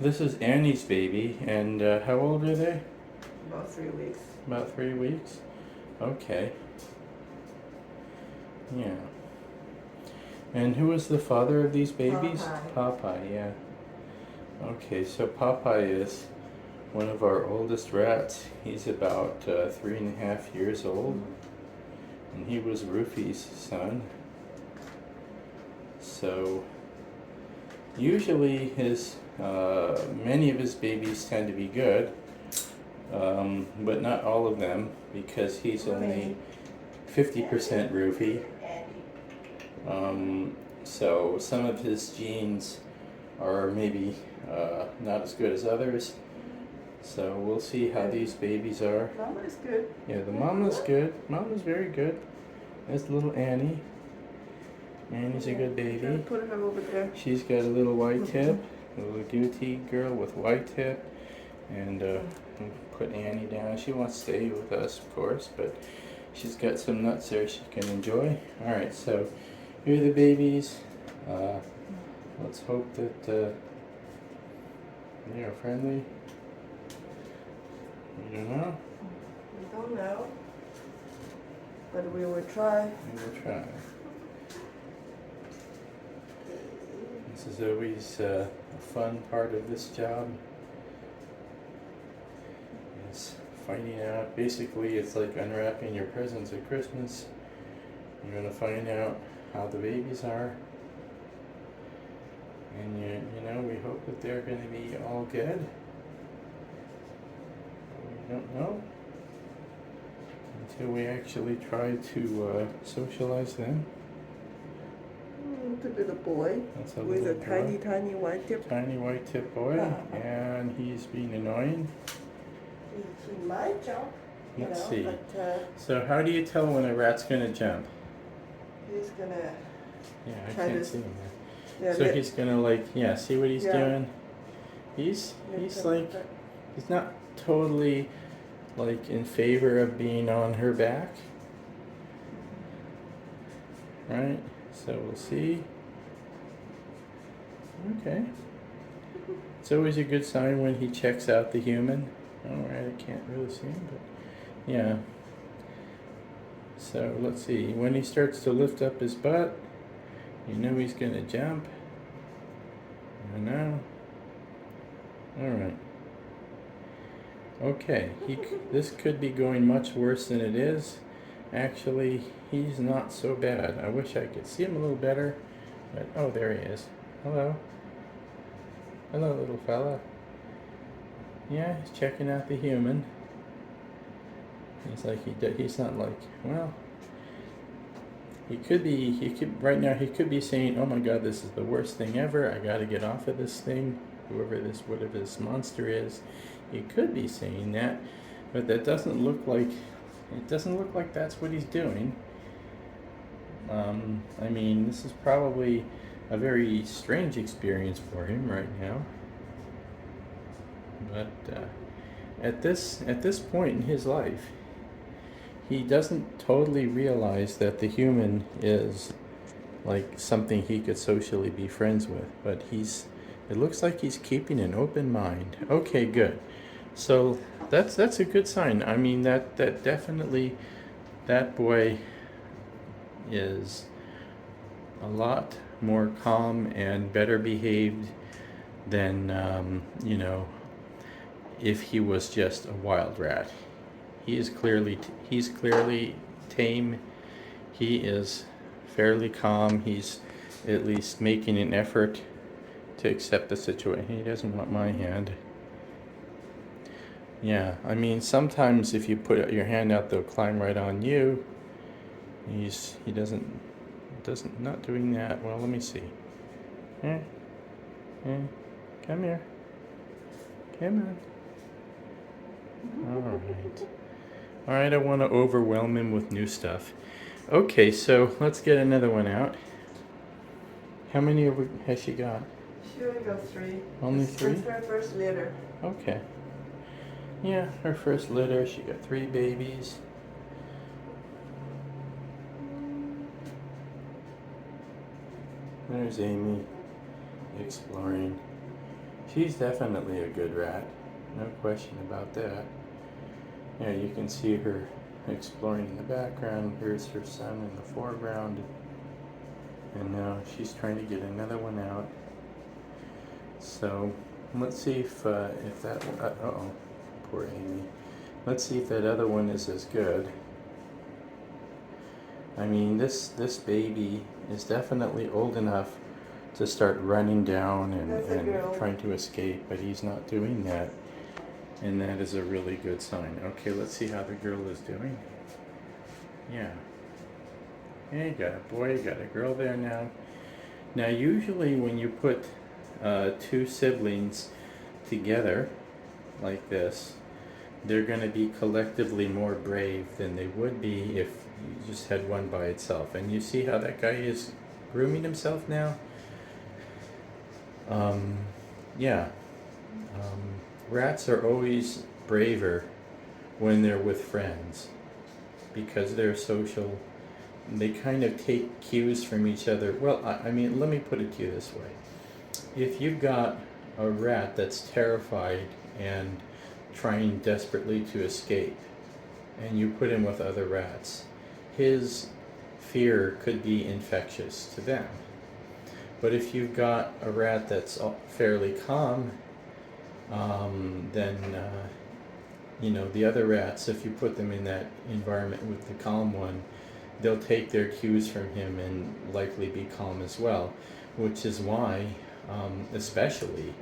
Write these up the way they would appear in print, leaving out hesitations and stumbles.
this is Annie's baby, and how old are they? About 3 weeks. About 3 weeks? Okay. Yeah. And who is the father of these babies? Popeye, yeah. Okay, so Popeye is one of our oldest rats. He's about 3.5 years old, and he was Rufy's son. So usually many of his babies tend to be good, but not all of them, because he's only 50% Rufy. So some of his genes are maybe not as good as others. So we'll see how these babies are. Mama is good. Yeah, the mama's good. Mama's very good. There's little Annie. Annie's a good baby. Put her over there. She's got a little white tip, a little goatee girl with white tip, and we'll put Annie down. She wants to stay with us, of course, but she's got some nuts there she can enjoy. All right, so here are the babies. Let's hope that they are friendly. We don't know. We don't know, but we will try. We will try. This is always a fun part of this job. It's finding out. Basically, it's like unwrapping your presents at Christmas. You're going to find out how the babies are. And you know, we hope that they're going to be all good. We don't know until we actually try to socialize them. The little boy with a tiny white tip. Tiny white tip boy, and he's being annoying. He might jump. Let's see. But, so how do you tell when a rat's going to jump? he's gonna. Yeah, I can't see him. Yeah, so he's gonna see what he's doing. He's like, he's not totally like in favor of being on her back, right? So we'll see. Okay. It's always a good sign when he checks out the human. All right, I can't really see him, but yeah. So let's see. When he starts to lift up his butt, you know he's gonna jump. I know. All right. Okay. This could be going much worse than it is. Actually, he's not so bad. I wish I could see him a little better, but oh, there he is. Hello. Hello, little fella. Yeah, he's checking out the human. He's like he's not like, well, right now he could be saying, oh my God, this is the worst thing ever. I got to get off of this thing. Whatever this monster is, he could be saying that, but that doesn't look like. It doesn't look like that's what he's doing. I mean, this is probably a very strange experience for him right now. But at this point in his life, he doesn't totally realize that the human is like something he could socially be friends with. But it looks like he's keeping an open mind. Okay, good. So that's a good sign. I mean, that definitely, that boy is a lot more calm and better behaved than if he was just a wild rat. He's clearly tame. He is fairly calm. He's at least making an effort to accept the situation. He doesn't want my hand. Yeah, I mean, sometimes if you put your hand out, they'll climb right on you. He doesn't not doing that. Well, let me see. Come here. Come on. All right, I want to overwhelm him with new stuff. Okay, so let's get another one out. How many has she got? She only got 3. Only 3? It's her first litter. Okay. Yeah, her first litter. She got 3 babies. There's Amy exploring. She's definitely a good rat. No question about that. Yeah, you can see her exploring in the background. Here's her son in the foreground. And now she's trying to get another one out. So let's see if that, uh-oh, poor Amy. Let's see if that other one is as good. I mean, this baby is definitely old enough to start running down and trying to escape, but he's not doing that. And that is a really good sign. Okay, let's see how the girl is doing. Yeah. Yeah, you got a boy, you got a girl there now. Now, usually when you put two siblings together like this, they're going to be collectively more brave than they would be if you just had one by itself. And you see how that guy is grooming himself now? Yeah. Rats are always braver when they're with friends because they're social. They kind of take cues from each other. Well, I mean, let me put it to you this way. If you've got a rat that's terrified and trying desperately to escape, and you put him with other rats, his fear could be infectious to them. But if you've got a rat that's fairly calm, then the other rats, if you put them in that environment with the calm one, they'll take their cues from him and likely be calm as well, which is why, especially,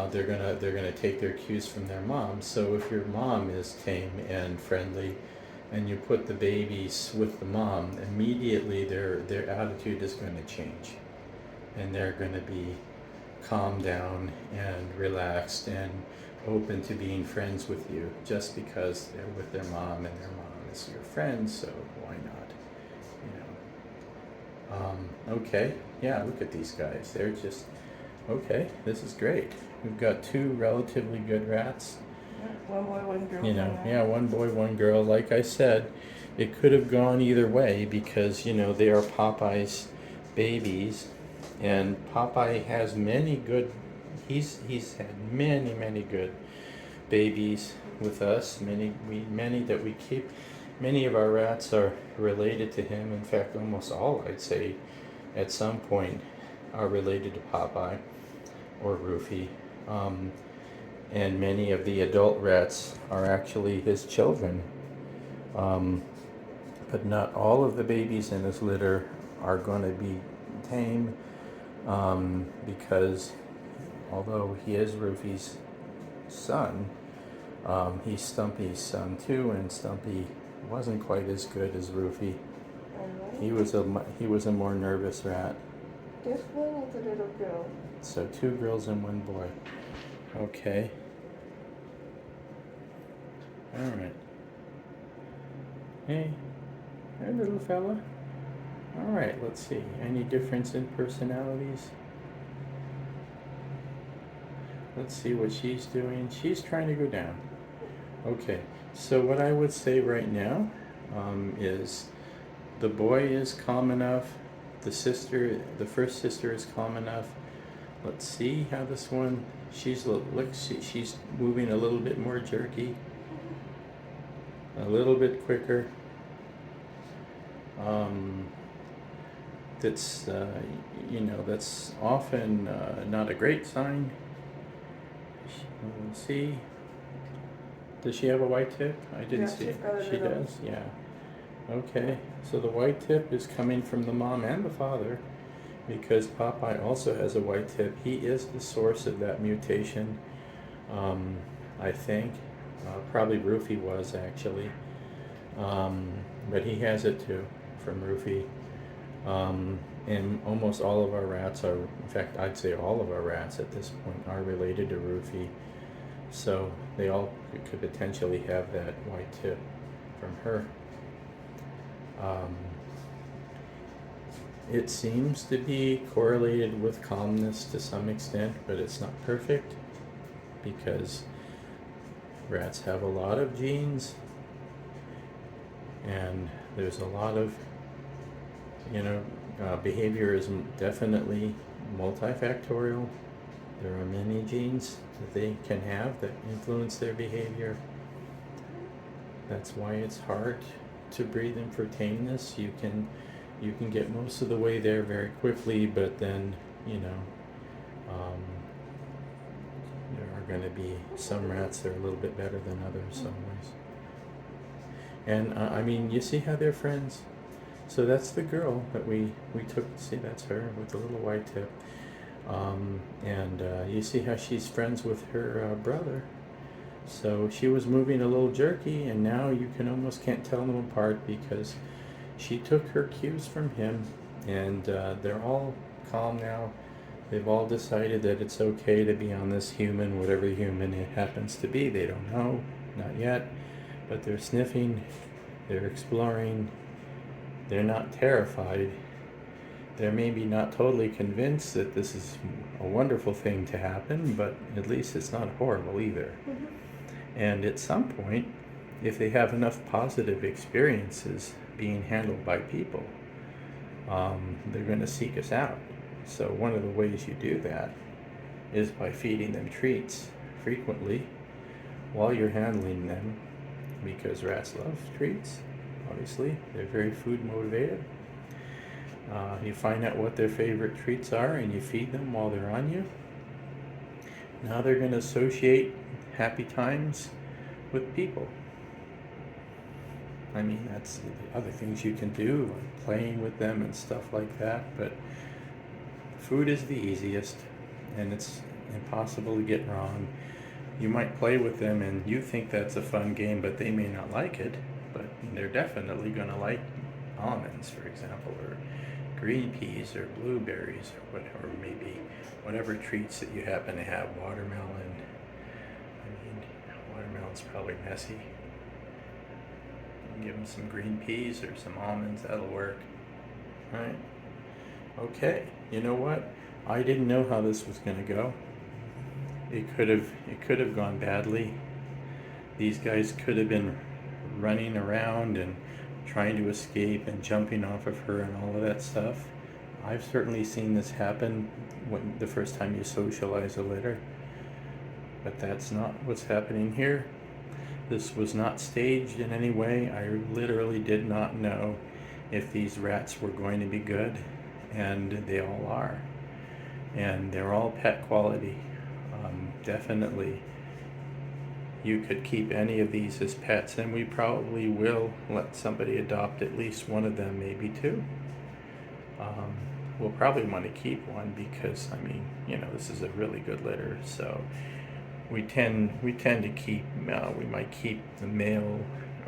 they're gonna take their cues from their mom. So if your mom is tame and friendly, and you put the babies with the mom, immediately their attitude is going to change, and they're going to be calmed down and relaxed and open to being friends with you, just because they're with their mom and their mom is your friend. So why not? Okay, yeah, look at these guys. They're just, okay, this is great. We've got two relatively good rats. One boy, one girl. Yeah, one boy, one girl. Like I said, it could have gone either way because, they are Popeye's babies. And Popeye has he's had many good babies with us. Many that we keep. Many of our rats are related to him. In fact, almost all, I'd say, at some point are related to Popeye or Roofy. And many of the adult rats are actually his children. But not all of the babies in his litter are going to be tame, because although he is Roofy's son, he's Stumpy's son too, and Stumpy wasn't quite as good as Roofy. He was a more nervous rat. This one is a little girl. So 2 girls and 1 boy. Okay. All right. Hey, little fella. All right, let's see. Any difference in personalities? Let's see what she's doing. She's trying to go down. Okay, so what I would say right now is the boy is calm enough. The first sister is calm enough. Let's see how this one, she's moving a little bit more jerky, a little bit quicker. That's often not a great sign. Let's see. Does she have a white tip? I didn't see it. She does? Yeah. Okay, so the white tip is coming from the mom and the father, because Popeye also has a white tip. He is the source of that mutation, I think. Probably Roofy was, actually. But he has it too, from Roofy. And almost all of our rats are, in fact, I'd say all of our rats at this point are related to Roofy. So they all could potentially have that white tip from her. It seems to be correlated with calmness to some extent, but it's not perfect because rats have a lot of genes, and there's a lot of, behavior is definitely multifactorial. There are many genes that they can have that influence their behavior. That's why it's hard to breed them for tameness. You can get most of the way there very quickly, but then, um, there are going to be some rats that are a little bit better than others some ways. And I mean, you see how they're friends? So that's the girl that we took. See, that's her with the little white tip. And you see how she's friends with her brother. So she was moving a little jerky, and now you can almost can't tell them apart because she took her cues from him, and they're all calm now. They've all decided that it's okay to be on this human, whatever human it happens to be. They don't know, not yet, but they're sniffing, they're exploring, they're not terrified. They're maybe not totally convinced that this is a wonderful thing to happen, but at least it's not horrible either. Mm-hmm. And at some point, if they have enough positive experiences being handled by people, they're going to seek us out. So one of the ways you do that is by feeding them treats frequently while you're handling them, because rats love treats, obviously. They're very food motivated. You find out what their favorite treats are and you feed them while they're on you. Now they're going to associate happy times with people. I mean, that's the other things you can do, like playing with them and stuff like that, but food is the easiest, and it's impossible to get wrong. You might play with them and you think that's a fun game, but they may not like it, but they're definitely going to like almonds, for example, or green peas or blueberries or whatever, maybe whatever treats that you happen to have. Watermelon. I mean, watermelon's probably messy. You can give them some green peas or some almonds, that'll work. All right. Okay, you know what? I didn't know how this was going to go. It could have gone badly. These guys could have been running around and trying to escape and jumping off of her and all of that stuff. I've certainly seen this happen when the first time you socialize a litter, but that's not what's happening here. This was not staged in any way. I literally did not know if these rats were going to be good, and they all are, and they're all pet quality. Definitely you could keep any of these as pets, and we probably will let somebody adopt at least one of them, maybe two. We'll probably want to keep one because, I mean, this is a really good litter, so we tend to keep, we might keep the male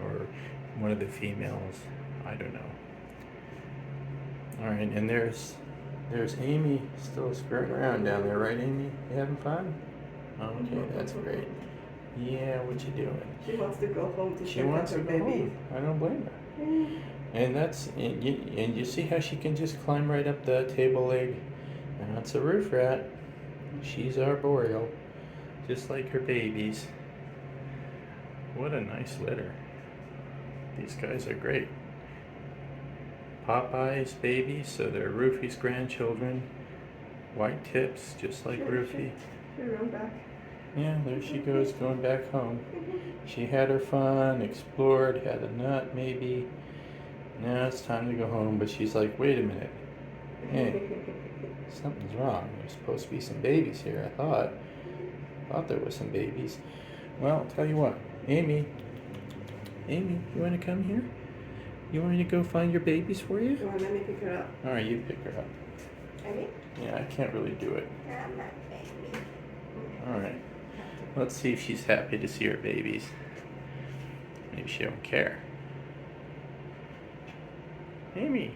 or one of the females, I don't know. All right, and there's Amy still skirting around down there, right, Amy? You having fun? Okay, that's great. Yeah, what you doing? She wants to go home to She wants to her go baby. home. I don't blame her. And you see how she can just climb right up the table leg? And that's a roof rat. She's arboreal, just like her babies. What a nice litter. These guys are great. Popeye's babies, so they're Roofy's grandchildren. White tips, just like Roofy. She run back. Yeah, there she goes, going back home. She had her fun, explored, had a nut maybe. Now it's time to go home, but she's like, wait a minute. Hey, something's wrong. There's supposed to be some babies here, I thought. There were some babies. Well, tell you what, Amy, you want to come here? You want me to go find your babies for you? You want to let me pick her up? All right, you pick her up. Amy? Yeah, I can't really do it. I'm not baby. All right. Let's see if she's happy to see her babies. Maybe she don't care. Amy.